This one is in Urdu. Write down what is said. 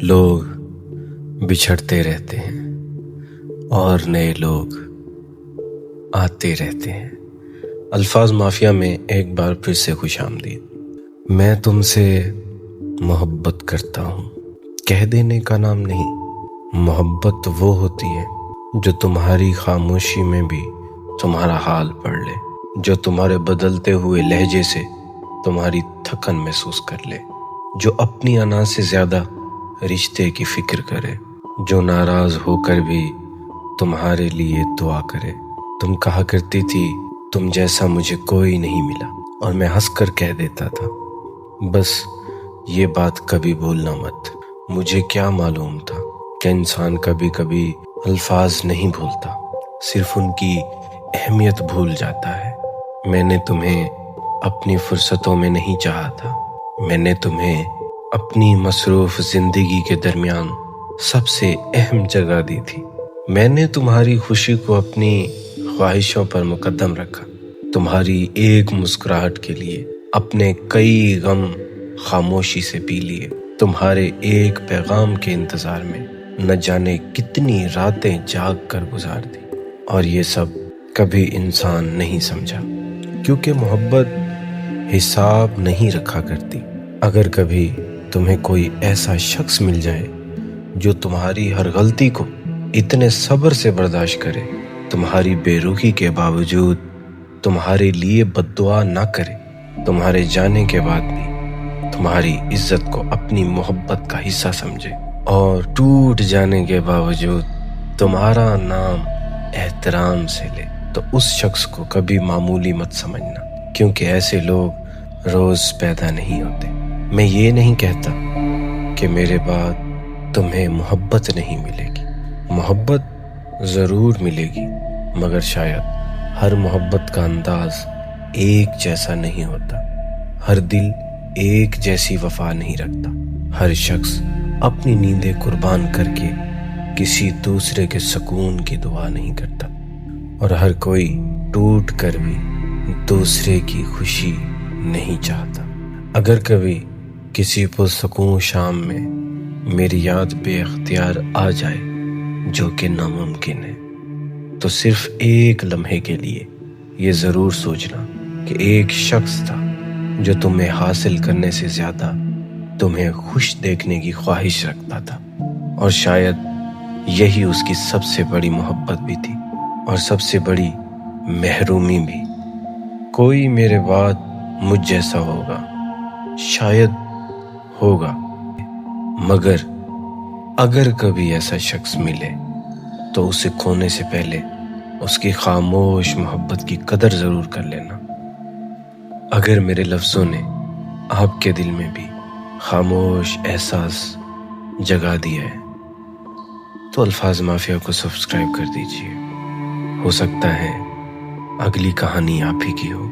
لوگ بچھڑتے رہتے ہیں اور نئے لوگ آتے رہتے ہیں۔ الفاظ مافیا میں ایک بار پھر سے خوش آمدید۔ میں تم سے محبت کرتا ہوں، کہہ دینے کا نام نہیں۔ محبت وہ ہوتی ہے جو تمہاری خاموشی میں بھی تمہارا حال پڑھ لے، جو تمہارے بدلتے ہوئے لہجے سے تمہاری تھکن محسوس کر لے، جو اپنی انا سے زیادہ رشتے کی فکر کرے، جو ناراض ہو کر بھی تمہارے لیے دعا کرے۔ تم کہا کرتی تھی تم جیسا مجھے کوئی نہیں ملا، اور میں ہنس کر کہہ دیتا تھا بس یہ بات کبھی بھولنا مت۔ مجھے کیا معلوم تھا کہ انسان کبھی کبھی الفاظ نہیں بھولتا، صرف ان کی اہمیت بھول جاتا ہے۔ میں نے تمہیں اپنی فرصتوں میں نہیں چاہا تھا، میں نے تمہیں اپنی مصروف زندگی کے درمیان سب سے اہم جگہ دی تھی۔ میں نے تمہاری خوشی کو اپنی خواہشوں پر مقدم رکھا، تمہاری ایک مسکراہٹ کے لیے اپنے کئی غم خاموشی سے پی لیے، تمہارے ایک پیغام کے انتظار میں نہ جانے کتنی راتیں جاگ کر گزار دی، اور یہ سب کبھی انسان نہیں سمجھا، کیونکہ محبت حساب نہیں رکھا کرتی۔ اگر کبھی تمہیں کوئی ایسا شخص مل جائے جو تمہاری ہر غلطی کو اتنے صبر سے برداشت کرے، تمہاری بے رخی کے باوجود تمہارے لیے بد دعا نہ کرے، تمہارے جانے کے بعد بھی تمہاری عزت کو اپنی محبت کا حصہ سمجھے، اور ٹوٹ جانے کے باوجود تمہارا نام احترام سے لے، تو اس شخص کو کبھی معمولی مت سمجھنا، کیونکہ ایسے لوگ روز پیدا نہیں ہوتے۔ میں یہ نہیں کہتا کہ میرے بعد تمہیں محبت نہیں ملے گی، محبت ضرور ملے گی، مگر شاید ہر محبت کا انداز ایک جیسا نہیں ہوتا، ہر دل ایک جیسی وفا نہیں رکھتا، ہر شخص اپنی نیندیں قربان کر کے کسی دوسرے کے سکون کی دعا نہیں کرتا، اور ہر کوئی ٹوٹ کر بھی دوسرے کی خوشی نہیں چاہتا۔ اگر کبھی کسی پرسکون شام میں میری یاد بے اختیار آ جائے، جو کہ ناممکن ہے، تو صرف ایک لمحے کے لیے یہ ضرور سوچنا کہ ایک شخص تھا جو تمہیں حاصل کرنے سے زیادہ تمہیں خوش دیکھنے کی خواہش رکھتا تھا، اور شاید یہی اس کی سب سے بڑی محبت بھی تھی، اور سب سے بڑی محرومی بھی۔ کوئی میرے بعد مجھ جیسا ہوگا، شاید ہوگا، مگر اگر کبھی ایسا شخص ملے تو اسے کھونے سے پہلے اس کی خاموش محبت کی قدر ضرور کر لینا۔ اگر میرے لفظوں نے آپ کے دل میں بھی خاموش احساس جگا دیا ہے تو الفاظ مافیا کو سبسکرائب کر دیجیے، ہو سکتا ہے اگلی کہانی آپ ہی کی ہو۔